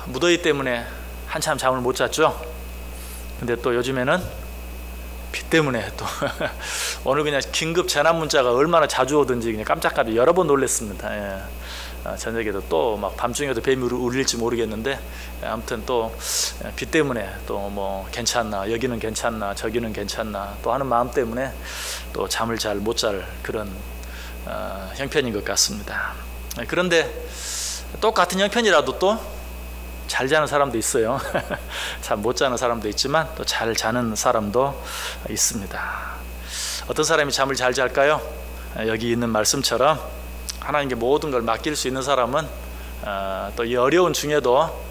무더위 때문에 한참 잠을 못 잤죠. 근데 또 요즘에는 비 때문에 또 오늘 그냥 긴급 재난 문자가 얼마나 자주 오든지 그냥 깜짝깜짝 여러 번 놀랐습니다. 예. 저녁에도 또 막 밤중에도 뱀이 울릴지 모르겠는데, 아무튼 또 비 때문에 또 뭐 괜찮나, 여기는 괜찮나, 저기는 괜찮나 또 하는 마음 때문에 또 잠을 잘 못 잘 그런 형편인 것 같습니다. 그런데 똑같은 형편이라도 또 잘 자는 사람도 있어요. 잠 못 자는 사람도 있지만 또 잘 자는 사람도 있습니다. 어떤 사람이 잠을 잘 잘까요? 여기 있는 말씀처럼 하나님께 모든 걸 맡길 수 있는 사람은 또 이 어려운 중에도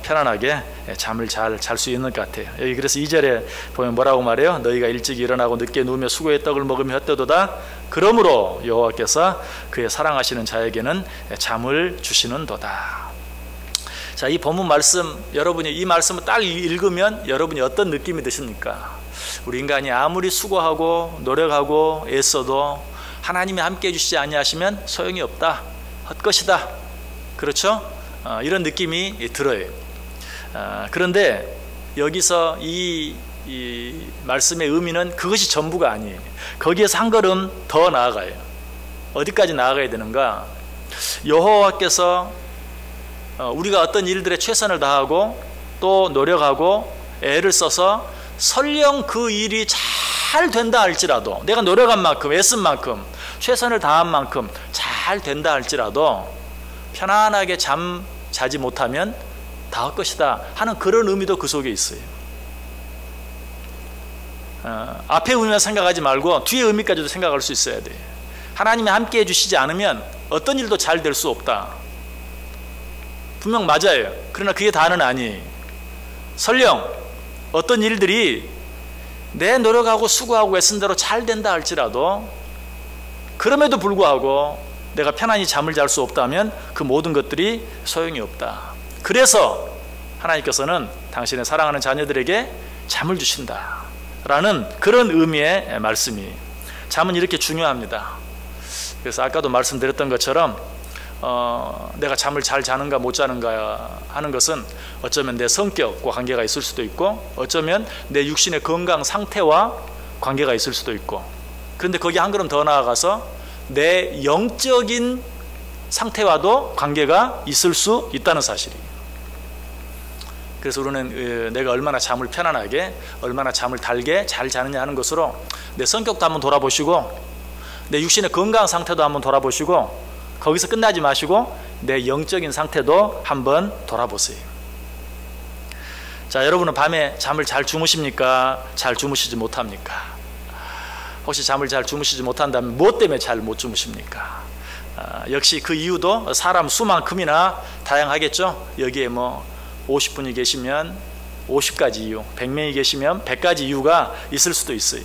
편안하게 잠을 잘 잘 수 있는 것 같아요. 여기 그래서 2절에 보면 뭐라고 말해요? 너희가 일찍 일어나고 늦게 누우며 수고의 떡을 먹으며 헛되도다. 그러므로 여호와께서 그의 사랑하시는 자에게는 잠을 주시는도다. 자, 이 본문 말씀, 여러분이 이 말씀을 딱 읽으면 여러분이 어떤 느낌이 드십니까? 우리 인간이 아무리 수고하고 노력하고 애써도 하나님이 함께 해주시지 아니하시면 소용이 없다, 헛것이다, 그렇죠? 이런 느낌이 들어요. 그런데 여기서 이 말씀의 의미는 그것이 전부가 아니에요. 거기에서 한 걸음 더 나아가요. 어디까지 나아가야 되는가? 여호와께서 우리가 어떤 일들에 최선을 다하고 또 노력하고 애를 써서 설령 그 일이 잘 된다 할지라도, 내가 노력한 만큼, 애쓴 만큼, 최선을 다한 만큼 잘 된다 할지라도 편안하게 잠 자지 못하면 다 헛것이다 하는 그런 의미도 그 속에 있어요. 앞에 의미만 생각하지 말고 뒤에 의미까지도 생각할 수 있어야 돼요. 하나님이 함께 해주시지 않으면 어떤 일도 잘 될 수 없다. 분명 맞아요. 그러나 그게 다는 아니에요. 설령 어떤 일들이 내 노력하고 수고하고 애쓴 대로 잘 된다 할지라도 그럼에도 불구하고 내가 편안히 잠을 잘 수 없다면 그 모든 것들이 소용이 없다. 그래서 하나님께서는 당신의 사랑하는 자녀들에게 잠을 주신다 라는 그런 의미의 말씀이, 잠은 이렇게 중요합니다. 그래서 아까도 말씀드렸던 것처럼 내가 잠을 잘 자는가 못 자는가 하는 것은 어쩌면 내 성격과 관계가 있을 수도 있고, 어쩌면 내 육신의 건강 상태와 관계가 있을 수도 있고, 그런데 거기 한 걸음 더 나아가서 내 영적인 상태와도 관계가 있을 수 있다는 사실이에요. 그래서 우리는 내가 얼마나 잠을 편안하게, 얼마나 잠을 달게 잘 자느냐 하는 것으로 내 성격도 한번 돌아보시고 내 육신의 건강 상태도 한번 돌아보시고, 거기서 끝나지 마시고 내 영적인 상태도 한번 돌아보세요. 자, 여러분은 밤에 잠을 잘 주무십니까? 잘 주무시지 못합니까? 혹시 잠을 잘 주무시지 못한다면 무엇 때문에 잘 못 주무십니까? 역시 그 이유도 사람 수만큼이나 다양하겠죠. 여기에 뭐 50분이 계시면 50가지 이유, 100명이 계시면 100가지 이유가 있을 수도 있어요.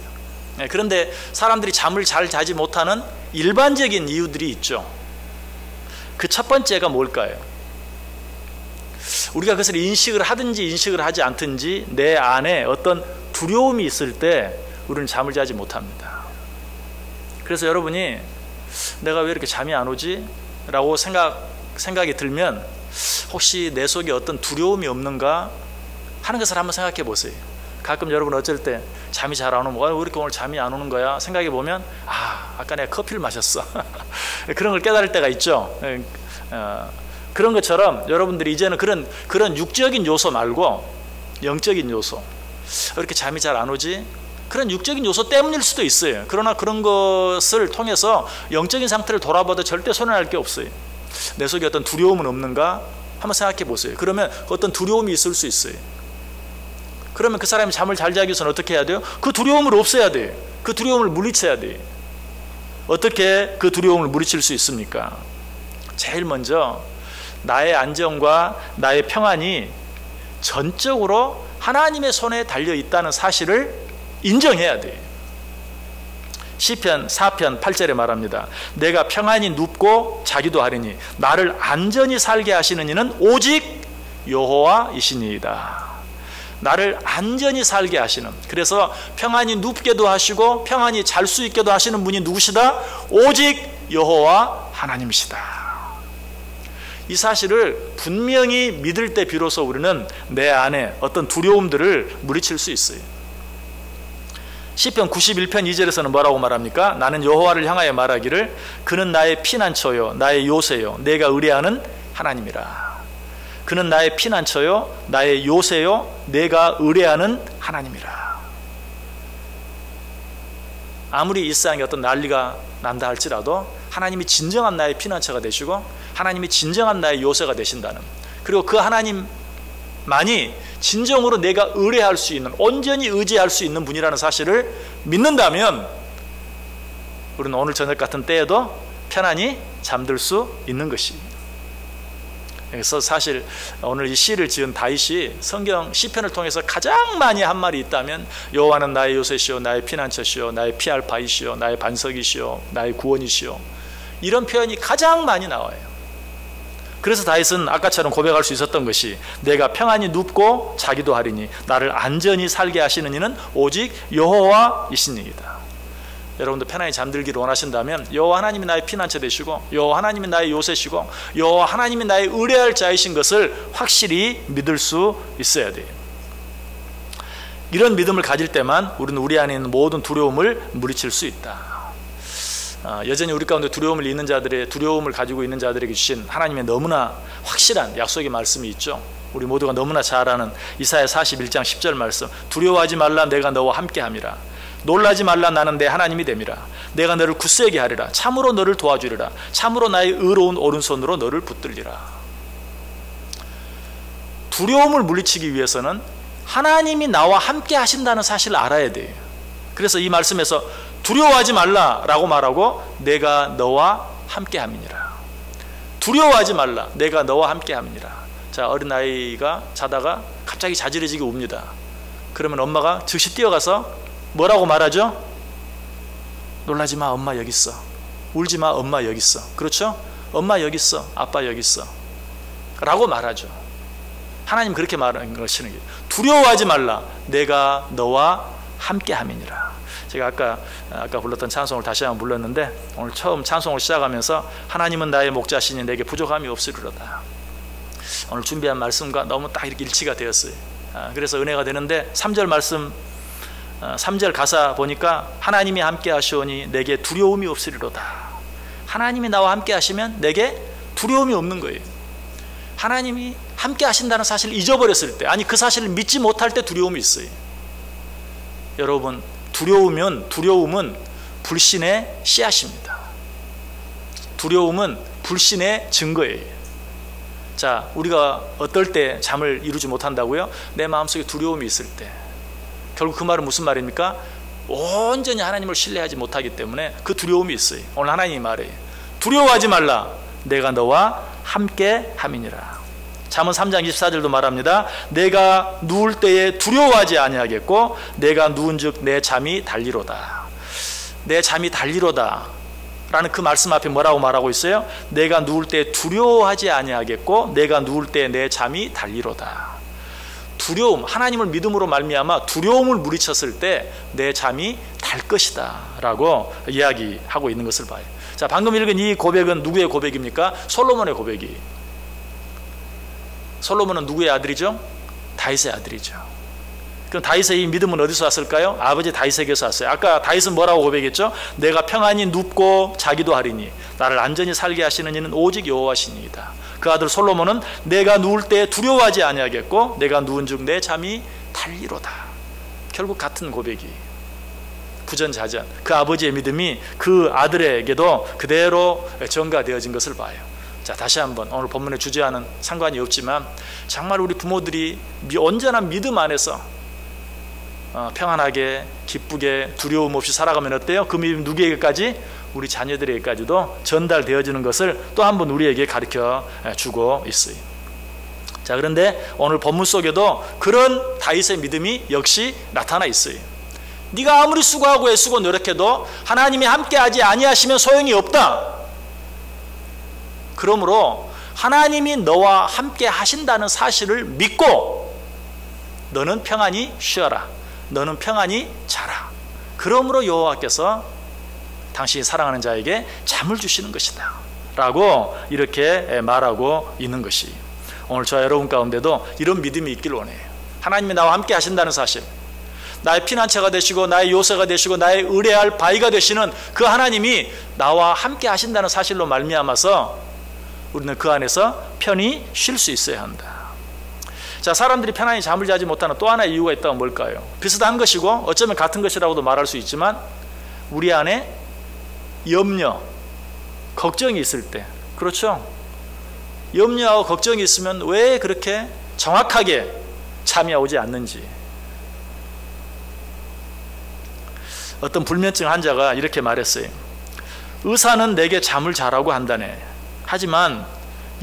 그런데 사람들이 잠을 잘 자지 못하는 일반적인 이유들이 있죠. 그 첫 번째가 뭘까요? 우리가 그것을 인식을 하든지 인식을 하지 않든지 내 안에 어떤 두려움이 있을 때 우리는 잠을 자지 못합니다. 그래서 여러분이 내가 왜 이렇게 잠이 안 오지? 라고 생각이 들면 혹시 내 속에 어떤 두려움이 없는가 하는 것을 한번 생각해 보세요. 가끔 여러분 어쩔 때 잠이 잘 안 오면 왜 이렇게 오늘 잠이 안 오는 거야? 생각해 보면 아까 내가 커피를 마셨어. 그런 걸 깨달을 때가 있죠. 그런 것처럼 여러분들이 이제는 그런 육적인 요소 말고 영적인 요소, 왜 이렇게 잠이 잘 안 오지? 그런 육적인 요소 때문일 수도 있어요. 그러나 그런 것을 통해서 영적인 상태를 돌아봐도 절대 손해날 게 없어요. 내 속에 어떤 두려움은 없는가? 한번 생각해 보세요. 그러면 어떤 두려움이 있을 수 있어요. 그러면 그 사람이 잠을 잘 자기 위해서는 어떻게 해야 돼요? 그 두려움을 없애야 돼요. 그 두려움을 물리쳐야 돼요. 어떻게 그 두려움을 물리칠 수 있습니까? 제일 먼저 나의 안정과 나의 평안이 전적으로 하나님의 손에 달려있다는 사실을 인정해야 돼요. 시편 4편 8절에 말합니다. 내가 평안히 눕고 자기도 하리니 나를 안전히 살게 하시는 이는 오직 여호와이시니이다. 나를 안전히 살게 하시는, 그래서 평안히 눕게도 하시고 평안히 잘 수 있게도 하시는 분이 누구시다? 오직 여호와 하나님이시다. 이 사실을 분명히 믿을 때 비로소 우리는 내 안에 어떤 두려움들을 물리칠 수 있어요. 시편 91편 2절에서는 뭐라고 말합니까? 나는 여호와를 향하여 말하기를 그는 나의 피난처요 나의 요새요 내가 의뢰하는 하나님이라. 그는 나의 피난처요 나의 요새요 내가 의뢰하는 하나님이라. 아무리 일상에 어떤 난리가 난다 할지라도 하나님이 진정한 나의 피난처가 되시고 하나님이 진정한 나의 요새가 되신다는, 그리고 그 하나님만이 진정으로 내가 의뢰할 수 있는, 온전히 의지할 수 있는 분이라는 사실을 믿는다면 우리는 오늘 저녁 같은 때에도 편안히 잠들 수 있는 것입니다. 그래서 사실 오늘 이 시를 지은 다윗이 성경 시편을 통해서 가장 많이 한 말이 있다면 여호와는 나의 요새시요 나의 피난처시요 나의 피할 바이시요 나의 반석이시요 나의 구원이시요, 이런 표현이 가장 많이 나와요. 그래서 다윗은 아까처럼 고백할 수 있었던 것이 내가 평안히 눕고 자기도 하리니 나를 안전히 살게 하시는 이는 오직 여호와이시니이다. 여러분도 편안히 잠들기를 원하신다면 여호와 하나님이 나의 피난처 되시고 여호와 하나님이 나의 요새시고 여호와 하나님이 나의 의뢰할 자이신 것을 확실히 믿을 수 있어야 돼요. 이런 믿음을 가질 때만 우리는 우리 안에 있는 모든 두려움을 물리칠 수 있다. 여전히 우리 가운데 두려움을 잊는 자들의, 두려움을 가지고 있는 자들에게 주신 하나님의 너무나 확실한 약속의 말씀이 있죠. 우리 모두가 너무나 잘 아는 이사야 41장 10절 말씀, 두려워하지 말라 내가 너와 함께함이라. 놀라지 말라 나는 내 하나님이 됨이라. 내가 너를 굳세게 하리라. 참으로 너를 도와주리라. 참으로 나의 의로운 오른손으로 너를 붙들리라. 두려움을 물리치기 위해서는 하나님이 나와 함께 하신다는 사실을 알아야 돼요. 그래서 이 말씀에서 두려워하지 말라라고 말하고 내가 너와 함께 함이니라. 두려워하지 말라 내가 너와 함께 함이니라. 자, 어린아이가 자다가 갑자기 자지러지게 웁니다. 그러면 엄마가 즉시 뛰어가서 뭐라고 말하죠? 놀라지 마, 엄마 여기 있어. 울지 마, 엄마 여기 있어. 그렇죠? 엄마 여기 있어, 아빠 여기 있어 라고 말하죠. 하나님 그렇게 말하는 것이는 두려워하지 말라 내가 너와 함께 함이니라. 제가 아까 불렀던 찬송을 다시 한번 불렀는데 오늘 처음 찬송을 시작하면서 하나님은 나의 목자시니 내게 부족함이 없으리로다. 오늘 준비한 말씀과 너무 딱 이렇게 일치가 되었어요. 그래서 은혜가 되는데 3절 말씀, 3절 가사 보니까 하나님이 함께 하시오니 내게 두려움이 없으리로다. 하나님이 나와 함께 하시면 내게 두려움이 없는 거예요. 하나님이 함께 하신다는 사실을 잊어버렸을 때, 아니 그 사실을 믿지 못할 때 두려움이 있어요. 여러분, 두려움은 불신의 씨앗입니다. 두려움은 불신의 증거예요. 자, 우리가 어떨 때 잠을 이루지 못한다고요? 내 마음속에 두려움이 있을 때. 결국 그 말은 무슨 말입니까? 온전히 하나님을 신뢰하지 못하기 때문에 그 두려움이 있어요. 오늘 하나님이 말해요. 두려워하지 말라 내가 너와 함께 함이니라. 잠언 3장 24절도 말합니다. 내가 누울 때에 두려워하지 아니하겠고 내가 누운즉 내 잠이 달리로다. 내 잠이 달리로다 라는 그 말씀 앞에 뭐라고 말하고 있어요? 내가 누울 때 두려워하지 아니하겠고 내가 누울 때 내 잠이 달리로다. 두려움, 하나님을 믿음으로 말미암아 두려움을 물리쳤을 때 내 잠이 달 것이다 라고 이야기하고 있는 것을 봐요. 자, 방금 읽은 이 고백은 누구의 고백입니까? 솔로몬의 고백이. 솔로몬은 누구의 아들이죠? 다윗의 아들이죠. 그럼 다윗의 이 믿음은 어디서 왔을까요? 아버지 다윗에게서 왔어요. 아까 다윗은 뭐라고 고백했죠? 내가 평안히 눕고 자기도 하리니 나를 안전히 살게 하시는 이는 오직 여호와시니이다. 그 아들 솔로몬은 내가 누울 때 두려워하지 아니하겠고 내가 누운즉 내 잠이 달리로다. 결국 같은 고백이 부전자전, 그 아버지의 믿음이 그 아들에게도 그대로 전가되어진 것을 봐요. 자, 다시 한번 오늘 본문의 주제와는 상관이 없지만 정말 우리 부모들이 온전한 믿음 안에서 평안하게 기쁘게 두려움 없이 살아가면 어때요? 그 믿음 누구에게까지? 우리 자녀들에게까지도 전달되어지는 것을 또 한 번 우리에게 가르쳐 주고 있어요. 자, 그런데 오늘 본문 속에도 그런 다윗의 믿음이 역시 나타나 있어요. 네가 아무리 수고하고 애쓰고 노력해도 하나님이 함께하지 아니하시면 소용이 없다. 그러므로 하나님이 너와 함께 하신다는 사실을 믿고 너는 평안히 쉬어라. 너는 평안히 자라. 그러므로 여호와께서 당신이 사랑하는 자에게 잠을 주시는 것이다 라고 이렇게 말하고 있는 것이, 오늘 저와 여러분 가운데도 이런 믿음이 있길 원해요. 하나님이 나와 함께 하신다는 사실, 나의 피난처가 되시고 나의 요새가 되시고 나의 의뢰할 바위가 되시는 그 하나님이 나와 함께 하신다는 사실로 말미암아서 우리는 그 안에서 편히 쉴 수 있어야 한다. 자, 사람들이 편안히 잠을 자지 못하는 또 하나의 이유가 있다면 뭘까요? 비슷한 것이고 어쩌면 같은 것이라고도 말할 수 있지만, 우리 안에 염려, 걱정이 있을 때, 그렇죠? 염려하고 걱정이 있으면 왜 그렇게 정확하게 잠이 오지 않는지. 어떤 불면증 환자가 이렇게 말했어요. 의사는 내게 잠을 자라고 한다네. 하지만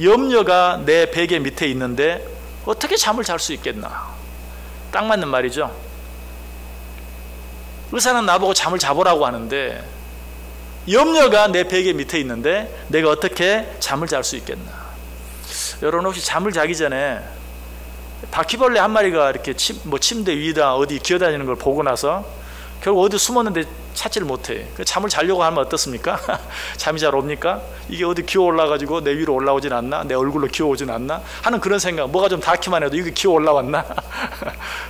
염려가 내 베개 밑에 있는데 어떻게 잠을 잘 수 있겠나. 딱 맞는 말이죠. 의사는 나보고 잠을 자보라고 하는데 염려가 내 베개 밑에 있는데 내가 어떻게 잠을 잘 수 있겠나. 여러분, 혹시 잠을 자기 전에 바퀴벌레 한 마리가 이렇게 침대 위에다 어디 기어다니는 걸 보고 나서 결국 어디 숨었는데 찾지를 못해. 잠을 자려고 하면 어떻습니까? 잠이 잘 옵니까? 이게 어디 기어 올라가지고 내 위로 올라오진 않나? 내 얼굴로 기어 오진 않나? 하는 그런 생각, 뭐가 좀 닿기만 해도 이게 기어 올라왔나?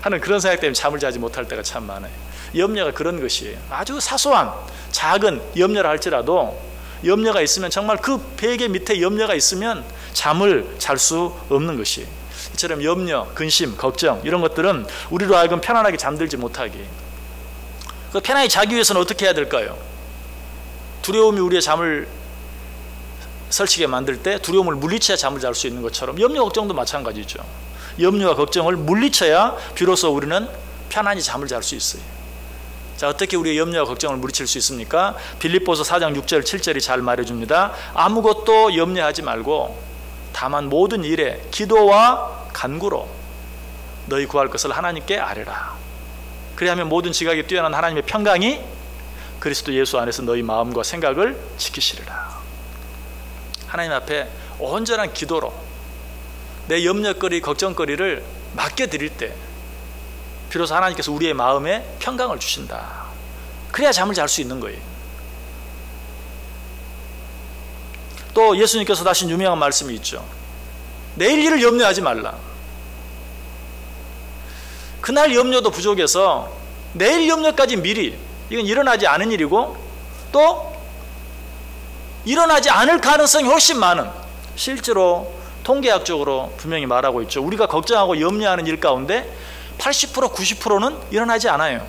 하는 그런 생각 때문에 잠을 자지 못할 때가 참 많아요. 염려가 그런 것이에요. 아주 사소한 작은 염려를 할지라도 염려가 있으면, 정말 그 베개 밑에 염려가 있으면 잠을 잘 수 없는 것이에요. 이처럼 염려, 근심, 걱정, 이런 것들은 우리로 하여금 편안하게 잠들지 못하게, 편안히 자기 위해서는 어떻게 해야 될까요? 두려움이 우리의 잠을 설치게 만들 때 두려움을 물리쳐야 잠을 잘 수 있는 것처럼 염려, 걱정도 마찬가지죠. 염려와 걱정을 물리쳐야 비로소 우리는 편안히 잠을 잘 수 있어요. 자, 어떻게 우리의 염려와 걱정을 물리칠 수 있습니까? 빌립보서 4장 6절 7절이 잘 말해줍니다. 아무것도 염려하지 말고 다만 모든 일에 기도와 간구로 너희 구할 것을 하나님께 아뢰라. 그리하면 모든 지각이 뛰어난 하나님의 평강이 그리스도 예수 안에서 너희 마음과 생각을 지키시리라. 하나님 앞에 온전한 기도로 내 염려거리, 걱정거리를 맡겨드릴 때 비로소 하나님께서 우리의 마음에 평강을 주신다. 그래야 잠을 잘 수 있는 거예요. 또 예수님께서 하신 유명한 말씀이 있죠. 내일 일을 염려하지 말라. 그날 염려도 부족해서 내일 염려까지 미리, 이건 일어나지 않은 일이고 또 일어나지 않을 가능성이 훨씬 많은, 실제로 통계학적으로 분명히 말하고 있죠. 우리가 걱정하고 염려하는 일 가운데 80%, 90%는 일어나지 않아요.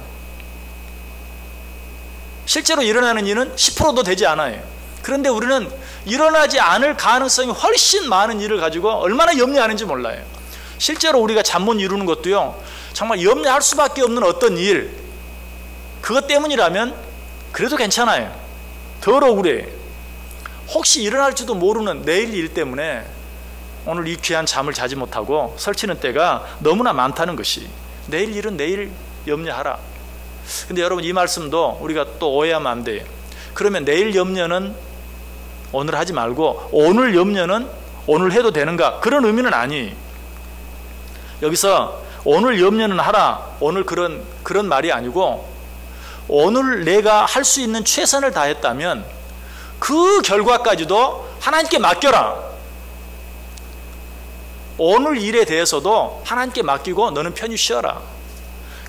실제로 일어나는 일은 10%도 되지 않아요. 그런데 우리는 일어나지 않을 가능성이 훨씬 많은 일을 가지고 얼마나 염려하는지 몰라요. 실제로 우리가 잠 못 이루는 것도요, 정말 염려할 수밖에 없는 어떤 일, 그것 때문이라면 그래도 괜찮아요. 덜 억울해. 혹시 일어날지도 모르는 내일 일 때문에 오늘 이 귀한 잠을 자지 못하고 설치는 때가 너무나 많다는 것이, 내일 일은 내일 염려하라. 근데 여러분, 이 말씀도 우리가 또 오해하면 안 돼요. 그러면 내일 염려는 오늘 하지 말고 오늘 염려는 오늘 해도 되는가? 그런 의미는 아니에요. 여기서 오늘 염려는 하라, 오늘 그런 말이 아니고, 오늘 내가 할 수 있는 최선을 다했다면 그 결과까지도 하나님께 맡겨라. 오늘 일에 대해서도 하나님께 맡기고 너는 편히 쉬어라.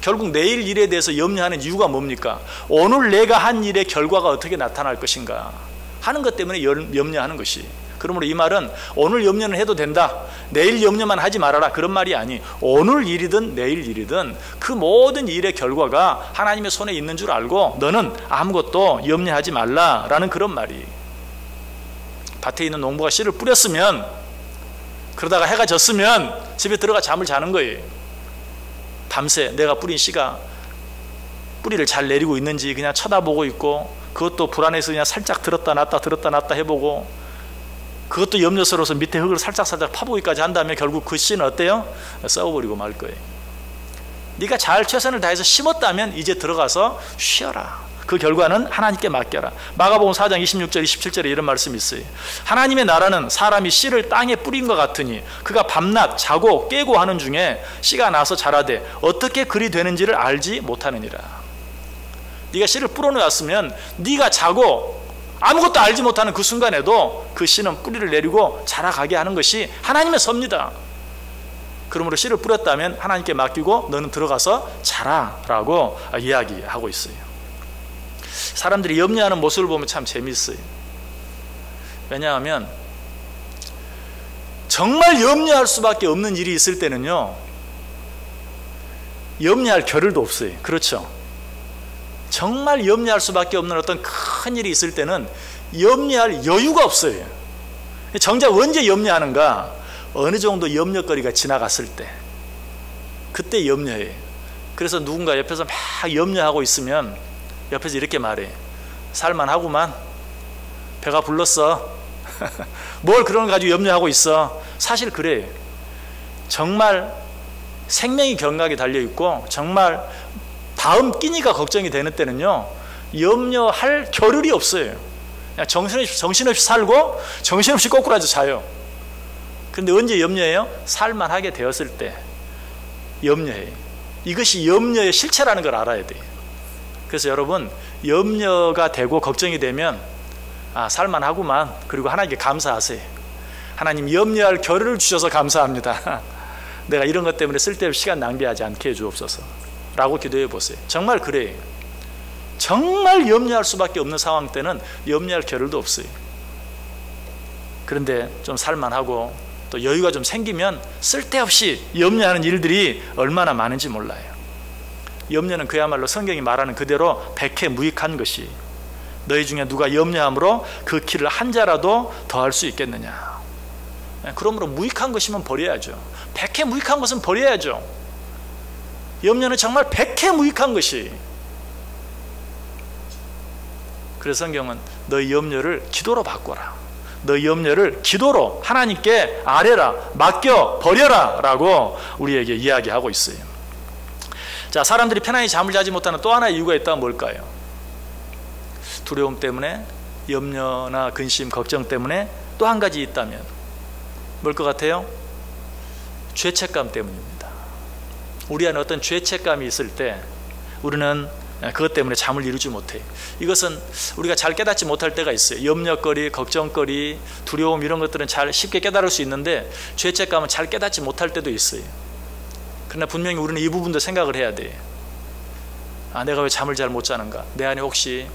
결국 내일 일에 대해서 염려하는 이유가 뭡니까? 오늘 내가 한 일의 결과가 어떻게 나타날 것인가 하는 것 때문에 염려하는 것이. 그러므로 이 말은 오늘 염려는 해도 된다, 내일 염려만 하지 말아라, 그런 말이 아니, 오늘 일이든 내일 일이든 그 모든 일의 결과가 하나님의 손에 있는 줄 알고 너는 아무것도 염려하지 말라라는 그런 말이. 밭에 있는 농부가 씨를 뿌렸으면, 그러다가 해가 졌으면 집에 들어가 잠을 자는 거예요. 밤새 내가 뿌린 씨가 뿌리를 잘 내리고 있는지 그냥 쳐다보고 있고, 그것도 불안해서 그냥 살짝 들었다 놨다 해보고, 그것도 염려스러워서 밑에 흙을 살짝 파보기까지 한 다음에 결국 그 씨는 어때요? 썩어버리고 말 거예요. 네가 잘 최선을 다해서 심었다면 이제 들어가서 쉬어라. 그 결과는 하나님께 맡겨라. 마가복음 4장 26절 27절에 이런 말씀이 있어요. 하나님의 나라는 사람이 씨를 땅에 뿌린 것 같으니 그가 밤낮 자고 깨고 하는 중에 씨가 나서 자라되 어떻게 그리 되는지를 알지 못하느니라. 네가 씨를 뿌려놓았으면 네가 자고 아무것도 알지 못하는 그 순간에도 그 씨는 뿌리를 내리고 자라가게 하는 것이 하나님의 섭니다. 그러므로 씨를 뿌렸다면 하나님께 맡기고 너는 들어가서 자라라고 이야기하고 있어요. 사람들이 염려하는 모습을 보면 참 재미있어요. 왜냐하면 정말 염려할 수밖에 없는 일이 있을 때는요, 염려할 겨를도 없어요. 그렇죠? 정말 염려할 수밖에 없는 어떤 큰 일이 있을 때는 염려할 여유가 없어요. 정작 언제 염려하는가? 어느 정도 염려거리가 지나갔을 때, 그때 염려해요. 그래서 누군가 옆에서 막 염려하고 있으면 옆에서 이렇게 말해. 살만하구만. 배가 불렀어. 뭘 그런 거 가지고 염려하고 있어. 사실 그래요. 정말 생명이 경각에 달려있고 정말 다음 끼니가 걱정이 되는 때는요, 염려할 겨를이 없어요. 그냥 정신없이 살고 정신없이 거꾸로 앉아 자요. 근데 언제 염려해요? 살만하게 되었을 때 염려해요. 이것이 염려의 실체라는 걸 알아야 돼요. 그래서 여러분, 염려가 되고 걱정이 되면 살만하구만. 그리고 하나님께 감사하세요. 하나님, 염려할 겨를을 주셔서 감사합니다. 내가 이런 것 때문에 쓸데없이 시간 낭비하지 않게 해주옵소서 라고 기도해 보세요. 정말 그래요. 정말 염려할 수밖에 없는 상황 때는 염려할 겨를도 없어요. 그런데 좀 살만하고 또 여유가 좀 생기면 쓸데없이 염려하는 일들이 얼마나 많은지 몰라요. 염려는 그야말로 성경이 말하는 그대로 백해무익한 것이, 너희 중에 누가 염려함으로 그 키를 한 자라도 더할 수 있겠느냐. 그러므로 무익한 것이면 버려야죠. 백해무익한 것은 버려야죠. 염려는 정말 백해무익한 것이. 그래서 성경은 너희 염려를 기도로 바꿔라. 너희 염려를 기도로 하나님께 아뢰라, 맡겨 버려라 라고 우리에게 이야기하고 있어요. 자, 사람들이 편안히 잠을 자지 못하는 또 하나의 이유가 있다면 뭘까요? 두려움 때문에, 염려나 근심, 걱정 때문에 또 한 가지 있다면 뭘 것 같아요? 죄책감 때문입니다. 우리 안에 어떤 죄책감이 있을 때 우리는 그것 때문에 잠을 이루지 못해요. 이것은 우리가 잘 깨닫지 못할 때가 있어요. 염려거리, 걱정거리, 두려움 이런 것들은 잘 쉽게 깨달을 수 있는데 죄책감은 잘 깨닫지 못할 때도 있어요. 그러나 분명히 우리는 이 부분도 생각을 해야 돼요. 내가 왜 잠을 잘 못 자는가? 내 안에 혹시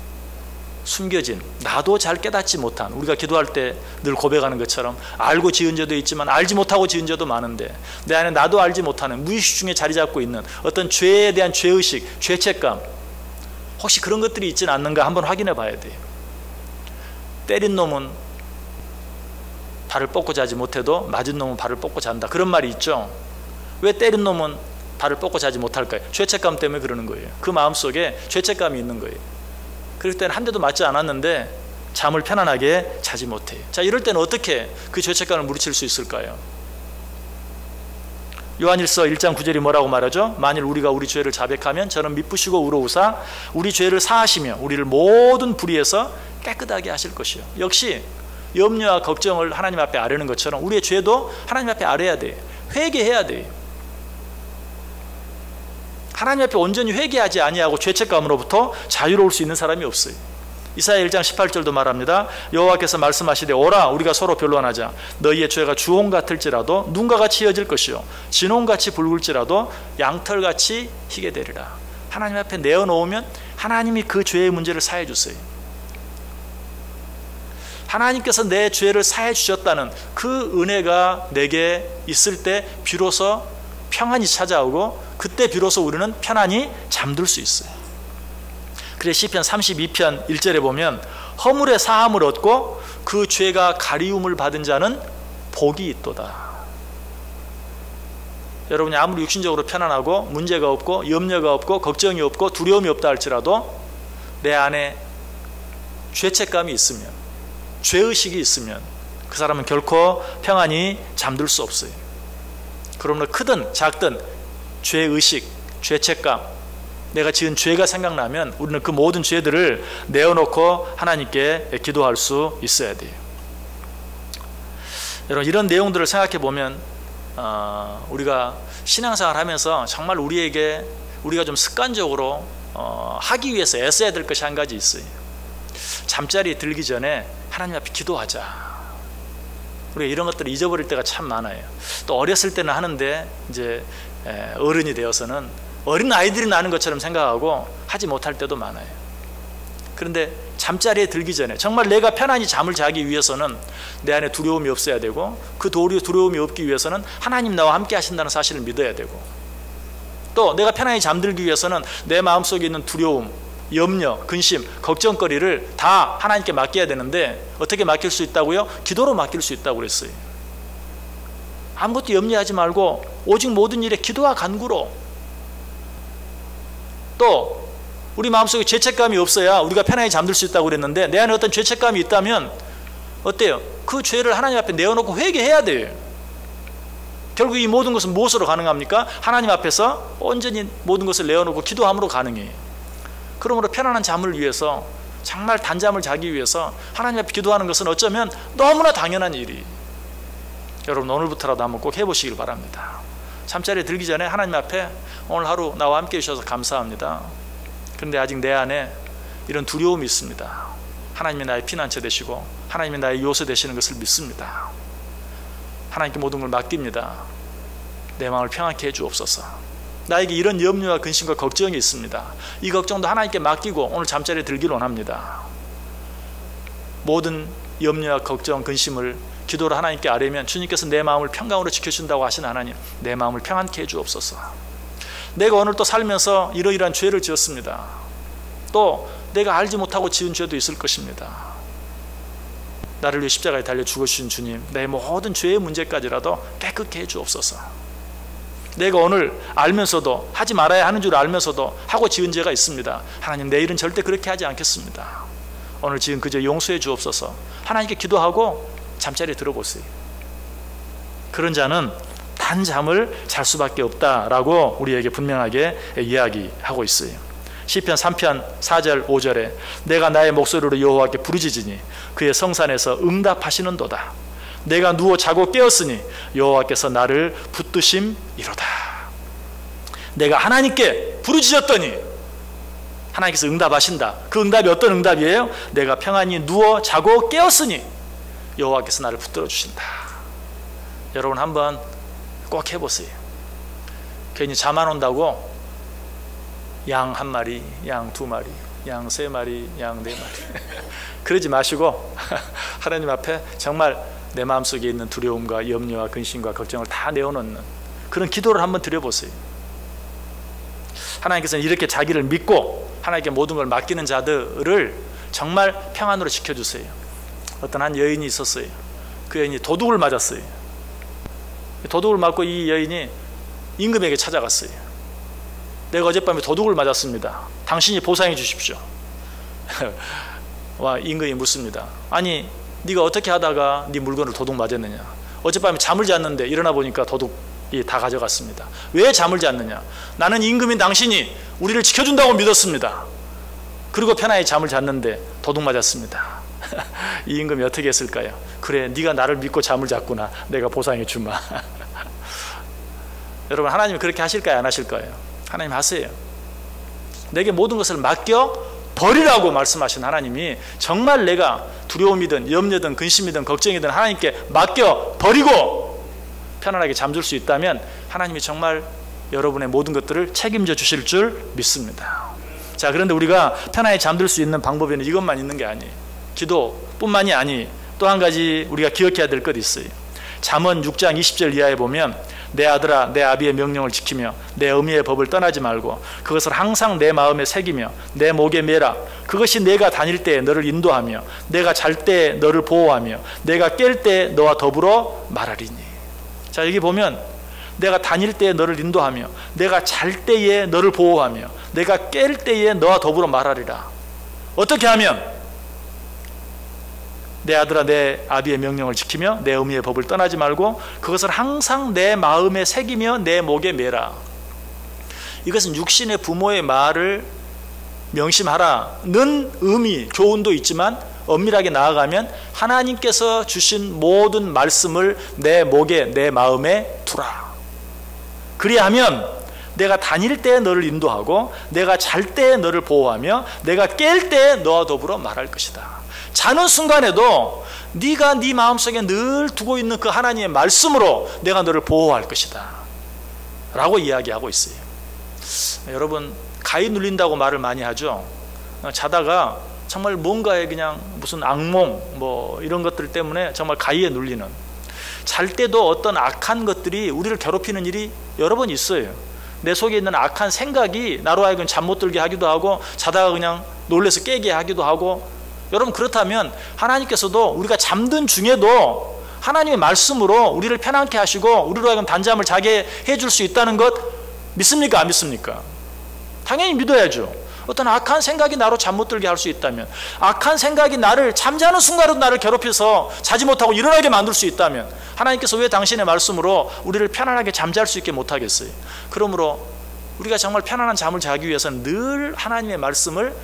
숨겨진, 나도 잘 깨닫지 못한, 우리가 기도할 때 늘 고백하는 것처럼 알고 지은 죄도 있지만 알지 못하고 지은 죄도 많은데 내 안에 나도 알지 못하는 무의식 중에 자리 잡고 있는 어떤 죄에 대한 죄의식, 죄책감, 혹시 그런 것들이 있지는 않는가 한번 확인해 봐야 돼요. 때린 놈은 발을 뻗고 자지 못해도 맞은 놈은 발을 뻗고 잔다, 그런 말이 있죠. 왜 때린 놈은 발을 뻗고 자지 못할까요? 죄책감 때문에 그러는 거예요. 그 마음속에 죄책감이 있는 거예요. 그럴 때는 한 대도 맞지 않았는데 잠을 편안하게 자지 못해요. 자, 이럴 때는 어떻게 그 죄책감을 물리칠 수 있을까요? 요한일서 1장 9절이 뭐라고 말하죠? 만일 우리가 우리 죄를 자백하면 저는 미쁘시고 우러우사 우리 죄를 사하시며 우리를 모든 불의에서 깨끗하게 하실 것이요. 역시 염려와 걱정을 하나님 앞에 아뢰는 것처럼 우리의 죄도 하나님 앞에 아뢰야 돼요. 회개해야 돼요. 하나님 앞에 온전히 회개하지 아니하고 죄책감으로부터 자유로울 수 있는 사람이 없어요. 이사야 1장 18절도 말합니다. 여호와께서 말씀하시되 오라 우리가 서로 변론하자. 너희의 죄가 주홍 같을지라도 눈과 같이 이어질 것이요 진홍같이 붉을지라도 양털같이 희게 되리라. 하나님 앞에 내어놓으면 하나님이 그 죄의 문제를 사해 주세요. 하나님께서 내 죄를 사해 주셨다는 그 은혜가 내게 있을 때 비로소 평안이 찾아오고 그때 비로소 우리는 편안히 잠들 수 있어요. 그래서 시편 32편 1절에 보면 허물의 사함을 얻고 그 죄가 가리움을 받은 자는 복이 있도다. 여러분이 아무리 육신적으로 편안하고 문제가 없고 염려가 없고 걱정이 없고 두려움이 없다 할지라도 내 안에 죄책감이 있으면, 죄의식이 있으면 그 사람은 결코 평안히 잠들 수 없어요. 그러므로 크든 작든 죄의식, 죄책감, 내가 지은 죄가 생각나면 우리는 그 모든 죄들을 내어놓고 하나님께 기도할 수 있어야 돼요. 여러분, 이런 내용들을 생각해 보면 우리가 신앙생활 하면서 정말 우리가 좀 습관적으로 하기 위해서 애써야 될 것이 한 가지 있어요. 잠자리에 들기 전에 하나님 앞에 기도하자. 우리가 이런 것들을 잊어버릴 때가 참 많아요. 또 어렸을 때는 하는데 이제 어른이 되어서는 어린 아이들이 나는 것처럼 생각하고 하지 못할 때도 많아요. 그런데 잠자리에 들기 전에 정말 내가 편안히 잠을 자기 위해서는 내 안에 두려움이 없어야 되고, 그 두려움이 없기 위해서는 하나님 나와 함께 하신다는 사실을 믿어야 되고, 또 내가 편안히 잠들기 위해서는 내 마음속에 있는 두려움, 염려, 근심, 걱정거리를 다 하나님께 맡겨야 되는데, 어떻게 맡길 수 있다고요? 기도로 맡길 수 있다고 그랬어요. 아무것도 염려하지 말고 오직 모든 일에 기도와 간구로. 또 우리 마음속에 죄책감이 없어야 우리가 편안히 잠들 수 있다고 그랬는데, 내 안에 어떤 죄책감이 있다면 어때요? 그 죄를 하나님 앞에 내어놓고 회개해야 돼요. 결국 이 모든 것은 무엇으로 가능합니까? 하나님 앞에서 온전히 모든 것을 내어놓고 기도함으로 가능해요. 그러므로 편안한 잠을 위해서, 정말 단잠을 자기 위해서 하나님 앞에 기도하는 것은 어쩌면 너무나 당연한 일이. 여러분 오늘부터라도 한번 꼭 해보시길 바랍니다. 잠자리에 들기 전에 하나님 앞에 오늘 하루 나와 함께 해주셔서 감사합니다. 그런데 아직 내 안에 이런 두려움이 있습니다. 하나님이 나의 피난처 되시고 하나님이 나의 요새 되시는 것을 믿습니다. 하나님께 모든 걸 맡깁니다. 내 마음을 평안케 해주옵소서. 나에게 이런 염려와 근심과 걱정이 있습니다. 이 걱정도 하나님께 맡기고 오늘 잠자리에 들기를 원합니다. 모든 염려와 걱정, 근심을 기도로 하나님께 아뢰면 주님께서 내 마음을 평강으로 지켜준다고 하신 하나님, 내 마음을 평안케 해주옵소서. 내가 오늘 또 살면서 이러이러한 죄를 지었습니다. 또 내가 알지 못하고 지은 죄도 있을 것입니다. 나를 위해 십자가에 달려 죽으신 주님, 내 모든 죄의 문제까지라도 깨끗게 해주옵소서. 내가 오늘 알면서도, 하지 말아야 하는 줄 알면서도 하고 지은 죄가 있습니다. 하나님, 내일은 절대 그렇게 하지 않겠습니다. 오늘 지은 그 죄 용서해 주옵소서. 하나님께 기도하고 잠자리에 들어보세요. 그런 자는 단잠을 잘 수밖에 없다라고 우리에게 분명하게 이야기하고 있어요. 시편 3편 4절 5절에 내가 나의 목소리로 여호와께 부르짖으니 그의 성산에서 응답하시는도다. 내가 누워 자고 깨었으니 여호와께서 나를 붙드심이로다. 내가 하나님께 부르짖었더니 하나님께서 응답하신다. 그 응답이 어떤 응답이에요? 내가 평안히 누워 자고 깨었으니 여호와께서 나를 붙들어 주신다. 여러분 한번 꼭 해보세요. 괜히 잠 안 온다고 양 1마리, 양 2마리, 양 3마리, 양 4마리 그러지 마시고 하나님 앞에 정말 내 마음속에 있는 두려움과 염려와 근심과 걱정을 다 내어놓는 그런 기도를 한번 드려보세요. 하나님께서는 이렇게 자기를 믿고 하나님께 모든 걸 맡기는 자들을 정말 평안으로 지켜주세요. 어떤 한 여인이 있었어요. 그 여인이 도둑을 맞았어요. 도둑을 맞고 이 여인이 임금에게 찾아갔어요. 내가 어젯밤에 도둑을 맞았습니다. 당신이 보상해 주십시오. 와, 임금이 묻습니다. 아니, 네가 어떻게 하다가 네 물건을 도둑 맞았느냐? 어젯밤에 잠을 잤는데 일어나 보니까 도둑이 다 가져갔습니다. 왜 잠을 잤느냐? 나는 임금인 당신이 우리를 지켜준다고 믿었습니다. 그리고 편안히 잠을 잤는데 도둑 맞았습니다. 이 임금이 어떻게 했을까요? 그래, 네가 나를 믿고 잠을 잤구나. 내가 보상해 주마. 여러분, 하나님이 그렇게 하실까요? 안 하실까요? 하나님 하세요. 내게 모든 것을 맡겨 버리라고 말씀하신 하나님이 정말 내가 두려움이든 염려든 근심이든 걱정이든 하나님께 맡겨 버리고 편안하게 잠들 수 있다면 하나님이 정말 여러분의 모든 것들을 책임져 주실 줄 믿습니다. 자, 그런데 우리가 편안히 잠들 수 있는 방법에는 이것만 있는 게 아니에요. 기도뿐만이 아니 또 한 가지 우리가 기억해야 될 것이 있어요. 잠언 6장 20절 이하에 보면 내 아들아 내 아비의 명령을 지키며 내 어미의 법을 떠나지 말고 그것을 항상 내 마음에 새기며 내 목에 매라. 그것이 내가 다닐 때에 너를 인도하며 내가 잘 때에 너를 보호하며 내가 깰 때에 너와 더불어 말하리니. 자, 여기 보면 내가 다닐 때에 너를 인도하며 내가 잘 때에 너를 보호하며 내가 깰 때에 너와 더불어 말하리라. 어떻게 하면? 내 아들아 내 아비의 명령을 지키며 내 어미의 법을 떠나지 말고 그것을 항상 내 마음에 새기며 내 목에 매라. 이것은 육신의 부모의 말을 명심하라는 의미, 교훈도 있지만 엄밀하게 나아가면 하나님께서 주신 모든 말씀을 내 목에 내 마음에 두라. 그리하면 내가 다닐 때에 너를 인도하고 내가 잘 때에 너를 보호하며 내가 깰 때에 너와 더불어 말할 것이다. 자는 순간에도 네가 네 마음속에 늘 두고 있는 그 하나님의 말씀으로 내가 너를 보호할 것이다 라고 이야기하고 있어요. 여러분, 가위 눌린다고 말을 많이 하죠. 자다가 정말 뭔가에 그냥 무슨 악몽 뭐 이런 것들 때문에 정말 가위에 눌리는, 잘 때도 어떤 악한 것들이 우리를 괴롭히는 일이 여러 번 있어요. 내 속에 있는 악한 생각이 나로 하여금 잠 못 들게 하기도 하고 자다가 그냥 놀래서 깨게 하기도 하고. 여러분, 그렇다면 하나님께서도 우리가 잠든 중에도 하나님의 말씀으로 우리를 편안케 하시고 우리로 하여금 단잠을 자게 해줄 수 있다는 것 믿습니까? 안 믿습니까? 당연히 믿어야죠. 어떤 악한 생각이 나로 잠 못 들게 할 수 있다면, 악한 생각이 나를 잠자는 순간에도 나를 괴롭혀서 자지 못하고 일어나게 만들 수 있다면 하나님께서 왜 당신의 말씀으로 우리를 편안하게 잠잘 수 있게 못하겠어요? 그러므로 우리가 정말 편안한 잠을 자기 위해서는 늘 하나님의 말씀을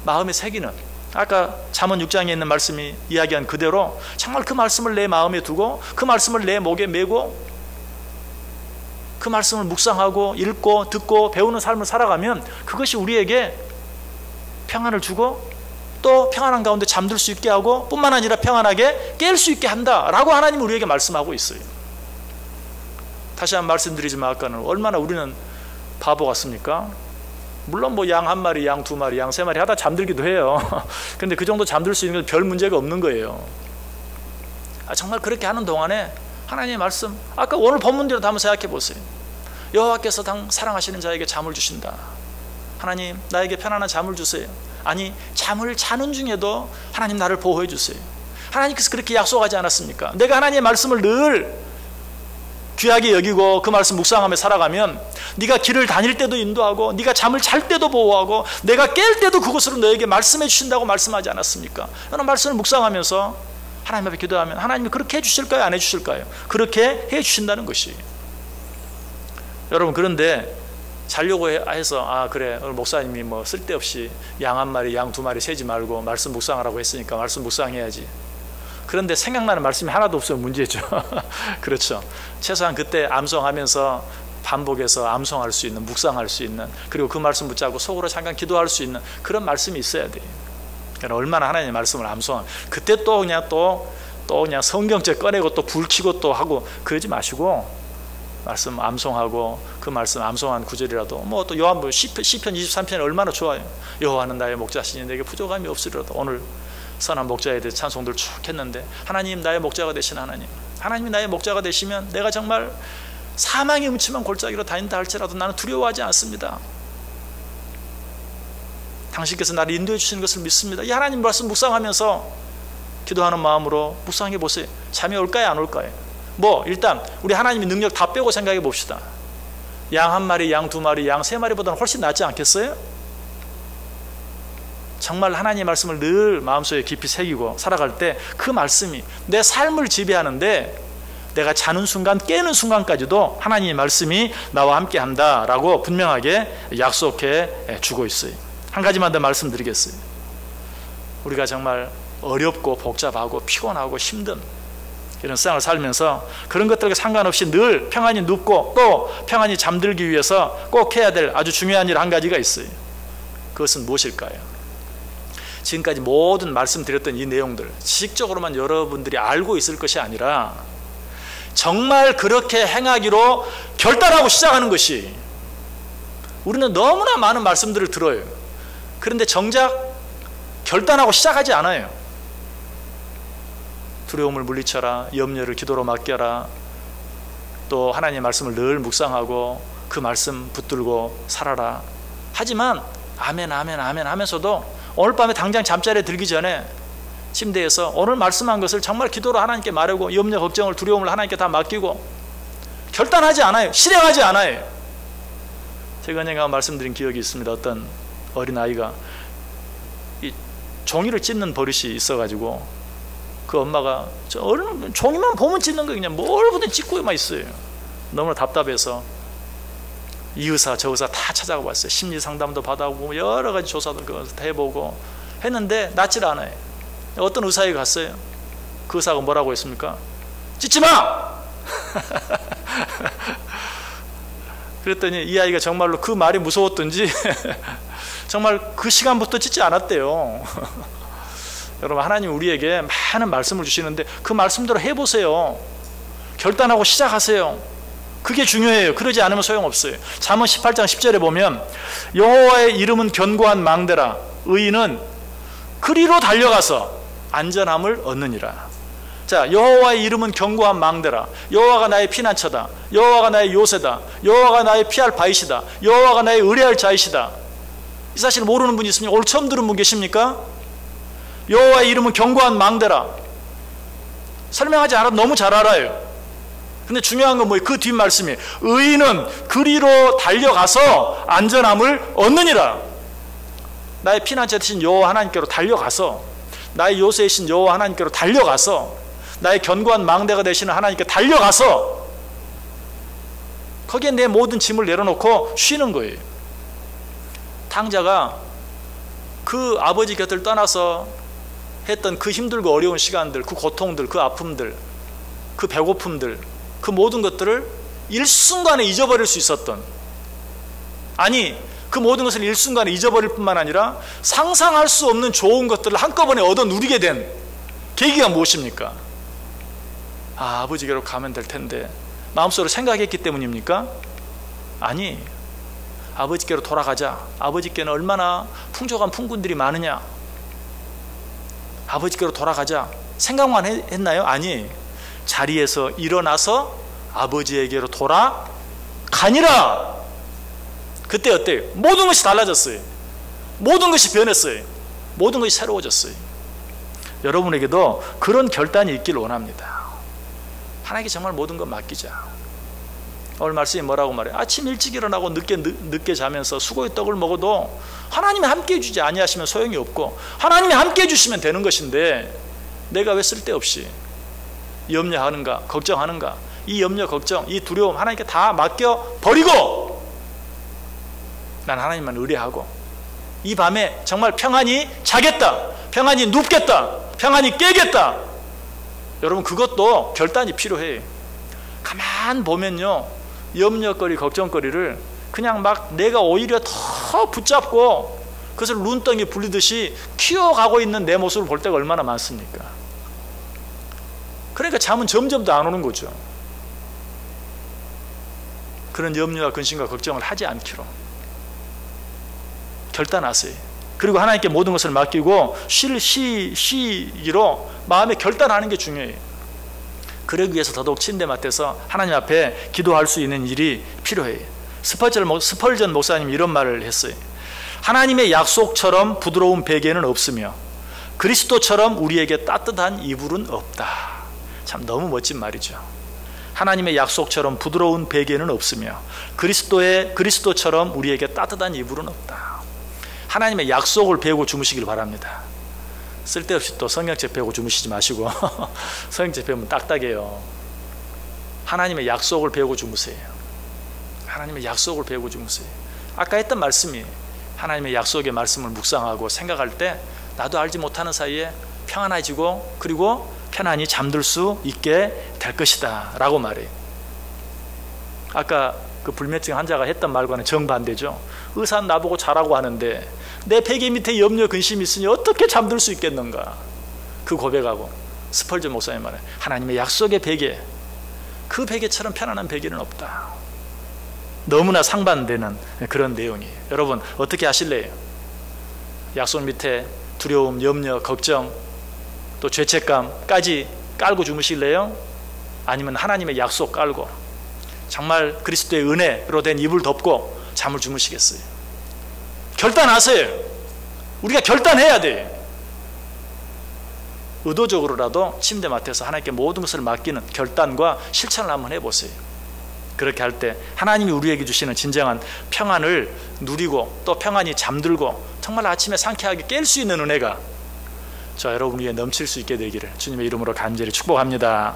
마음에 새기는, 아까 잠언 6장에 있는 말씀이 이야기한 그대로 정말 그 말씀을 내 마음에 두고 그 말씀을 내 목에 메고 그 말씀을 묵상하고 읽고 듣고 배우는 삶을 살아가면 그것이 우리에게 평안을 주고 또 평안한 가운데 잠들 수 있게 하고 뿐만 아니라 평안하게 깰 수 있게 한다라고 하나님은 우리에게 말씀하고 있어요. 다시 한번 말씀드리지만 아까는 얼마나 우리는 바보 같습니까? 물론 뭐 양 한 마리, 양 두 마리, 양 세 마리 하다 잠들기도 해요. 근데 그 정도 잠들 수 있는 건 별 문제가 없는 거예요. 정말 그렇게 하는 동안에 하나님의 말씀, 아까 오늘 본문대로 한번 생각해 보세요. 여호와께서 사랑하시는 자에게 잠을 주신다. 하나님, 나에게 편안한 잠을 주세요. 아니, 잠을 자는 중에도 하나님 나를 보호해 주세요. 하나님께서 그렇게 약속하지 않았습니까? 내가 하나님의 말씀을 늘 귀하게 여기고 그 말씀 묵상하며 살아가면 네가 길을 다닐 때도 인도하고 네가 잠을 잘 때도 보호하고 내가 깰 때도 그것으로 너에게 말씀해 주신다고 말씀하지 않았습니까? 여러분, 말씀을 묵상하면서 하나님 앞에 기도하면 하나님이 그렇게 해주실까요? 안 해주실까요? 그렇게 해주신다는 것이. 여러분, 그런데 자려고 해서 그래, 오늘 목사님이 뭐 쓸데없이 양 한 마리, 양 두 마리 세지 말고 말씀 묵상하라고 했으니까 말씀 묵상해야지. 그런데 생각나는 말씀이 하나도 없으면 문제죠. 그렇죠. 최소한 그때 암송하면서 반복해서 암송할 수 있는, 묵상할 수 있는, 그리고 그 말씀 붙잡고 속으로 잠깐 기도할 수 있는 그런 말씀이 있어야 돼요. 그러니까 얼마나 하나님의 말씀을 암송하면 그때 또 그냥 성경책 꺼내고 또 불 켜고 또 하고 그러지 마시고 말씀 암송하고 그 말씀 암송한 구절이라도 뭐 또 요한복음 시편 23편이 얼마나 좋아요. 여호와는 나의 목자시니 내게 부족함이 없으리로다. 오늘 선한 목자에 대해 찬송들 쭉 했는데 하나님 나의 목자가 되신 하나님, 하나님이 나의 목자가 되시면 내가 정말 사망의 음침한 골짜기로 다닌다 할지라도 나는 두려워하지 않습니다. 당신께서 나를 인도해 주시는 것을 믿습니다. 이 하나님 말씀 묵상하면서 기도하는 마음으로 묵상해 보세요. 잠이 올까요? 안 올까요? 뭐 일단 우리 하나님의 능력 다 빼고 생각해 봅시다. 양 한 마리, 양 두 마리, 양 세 마리보다는 훨씬 낫지 않겠어요? 정말 하나님의 말씀을 늘 마음속에 깊이 새기고 살아갈 때 그 말씀이 내 삶을 지배하는데 내가 자는 순간 깨는 순간까지도 하나님의 말씀이 나와 함께 한다라고 분명하게 약속해 주고 있어요. 한 가지만 더 말씀드리겠어요. 우리가 정말 어렵고 복잡하고 피곤하고 힘든 이런 세상을 살면서 그런 것들과 상관없이 늘 평안히 눕고 또 평안히 잠들기 위해서 꼭 해야 될 아주 중요한 일 한 가지가 있어요. 그것은 무엇일까요? 지금까지 모든 말씀드렸던 이 내용들 지식적으로만 여러분들이 알고 있을 것이 아니라 정말 그렇게 행하기로 결단하고 시작하는 것이, 우리는 너무나 많은 말씀들을 들어요. 그런데 정작 결단하고 시작하지 않아요. 두려움을 물리쳐라, 염려를 기도로 맡겨라, 또 하나님의 말씀을 늘 묵상하고 그 말씀 붙들고 살아라. 하지만 아멘 아멘 아멘 하면서도 오늘 밤에 당장 잠자리에 들기 전에 침대에서 오늘 말씀한 것을 정말 기도로 하나님께 말하고 염려, 걱정을, 두려움을 하나님께 다 맡기고 결단하지 않아요. 실행하지 않아요. 제가 언젠가 말씀드린 기억이 있습니다. 어떤 어린아이가 이 종이를 찢는 버릇이 있어가지고 그 엄마가 종이만 보면 찢는 거 그냥 뭘 보든 찢고만 있어요. 너무나 답답해서 이 의사 저 의사 다 찾아가 봤어요. 심리 상담도 받아보고 여러 가지 조사도 해보고 했는데 낫질 않아요. 어떤 의사에 갔어요. 그 의사가 뭐라고 했습니까? 찢지 마! 그랬더니 이 아이가 정말로 그 말이 무서웠던지 정말 그 시간부터 찢지 않았대요. 여러분, 하나님 우리에게 많은 말씀을 주시는데 그 말씀대로 해보세요. 결단하고 시작하세요. 그게 중요해요. 그러지 않으면 소용없어요. 잠언 18장 10절에 보면 여호와의 이름은 견고한 망대라 의인은 그리로 달려가서 안전함을 얻느니라. 자, 여호와의 이름은 견고한 망대라. 여호와가 나의 피난처다. 여호와가 나의 요새다. 여호와가 나의 피할 바위시다. 여호와가 나의 의뢰할 자이시다. 이 사실 모르는 분이 있습니까? 오늘 처음 들은 분 계십니까? 여호와의 이름은 견고한 망대라. 설명하지 않아도 너무 잘 알아요. 근데 중요한 건 뭐예요? 그 뒷말씀이 의인은 그리로 달려가서 안전함을 얻느니라. 나의 피난처 되신 여호와 하나님께로 달려가서, 나의 요새이신 여호와 하나님께로 달려가서, 나의 견고한 망대가 되시는 하나님께 달려가서 거기에 내 모든 짐을 내려놓고 쉬는 거예요. 탕자가 그 아버지 곁을 떠나서 했던 그 힘들고 어려운 시간들, 그 고통들, 그 아픔들, 그 배고픔들, 그 모든 것들을 일순간에 잊어버릴 수 있었던, 아니 그 모든 것을 일순간에 잊어버릴 뿐만 아니라 상상할 수 없는 좋은 것들을 한꺼번에 얻어 누리게 된 계기가 무엇입니까? 아, 아버지께로 가면 될 텐데 마음속으로 생각했기 때문입니까? 아니, 아버지께로 돌아가자. 아버지께는 얼마나 풍족한 품꾼들이 많으냐. 아버지께로 돌아가자. 생각만 했나요? 아니, 자리에서 일어나서 아버지에게로 돌아가니라. 그때 어때요? 모든 것이 달라졌어요. 모든 것이 변했어요. 모든 것이 새로워졌어요. 여러분에게도 그런 결단이 있기를 원합니다. 하나님께 정말 모든 것 맡기자. 오늘 말씀이 뭐라고 말해요? 아침 일찍 일어나고 늦게 자면서 수고의 떡을 먹어도 하나님이 함께 해주지 아니하시면 소용이 없고, 하나님이 함께 해주시면 되는 것인데 내가 왜 쓸데없이 염려하는가, 걱정하는가? 이 염려, 걱정, 이 두려움 하나님께 다 맡겨버리고 난 하나님만 의뢰하고 이 밤에 정말 평안히 자겠다, 평안히 눕겠다, 평안히 깨겠다. 여러분, 그것도 결단이 필요해요. 가만 보면요, 염려거리, 걱정거리를 그냥 막 내가 오히려 더 붙잡고 그것을 눈덩이 불리듯이 키워가고 있는 내 모습을 볼 때가 얼마나 많습니까? 그러니까 잠은 점점 더 안 오는 거죠. 그런 염려와 근심과 걱정을 하지 않기로 결단하세요. 그리고 하나님께 모든 것을 맡기고 쉬기로 마음에 결단하는 게 중요해요. 그러기 위해서 더더욱 침대 맡아서 하나님 앞에 기도할 수 있는 일이 필요해요. 스펄전 목사님이 이런 말을 했어요. 하나님의 약속처럼 부드러운 베개는 없으며 그리스도처럼 우리에게 따뜻한 이불은 없다. 참 너무 멋진 말이죠. 하나님의 약속처럼 부드러운 베개는 없으며 그리스도처럼 우리에게 따뜻한 이불은 없다. 하나님의 약속을 배우고 주무시길 바랍니다. 쓸데없이 또 성경책 배우고 주무시지 마시고 성경책 배우면 딱딱해요. 하나님의 약속을 배우고 주무세요. 하나님의 약속을 배우고 주무세요. 아까 했던 말씀이 하나님의 약속의 말씀을 묵상하고 생각할 때 나도 알지 못하는 사이에 평안해지고 그리고 편안히 잠들 수 있게 될 것이다 라고 말해요. 아까 그 불면증 환자가 했던 말과는 정반대죠. 의사는 나보고 자라고 하는데 내 베개 밑에 염려 근심이 있으니 어떻게 잠들 수 있겠는가. 그 고백하고 스펄전 목사님 말해, 하나님의 약속의 베개, 그 베개처럼 편안한 베개는 없다. 너무나 상반되는 그런 내용이에요. 여러분 어떻게 하실래요? 약속 밑에 두려움, 염려, 걱정, 또 죄책감까지 깔고 주무실래요? 아니면 하나님의 약속 깔고 정말 그리스도의 은혜로 된 이불 덮고 잠을 주무시겠어요? 결단하세요. 우리가 결단해야 돼요. 의도적으로라도 침대 맡아서 하나님께 모든 것을 맡기는 결단과 실천을 한번 해보세요. 그렇게 할 때 하나님이 우리에게 주시는 진정한 평안을 누리고 또 평안히 잠들고 정말 아침에 상쾌하게 깰 수 있는 은혜가 저 여러분 위에 넘칠 수 있게 되기를 주님의 이름으로 간절히 축복합니다.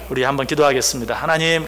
우리 한번 기도하겠습니다. 하나님,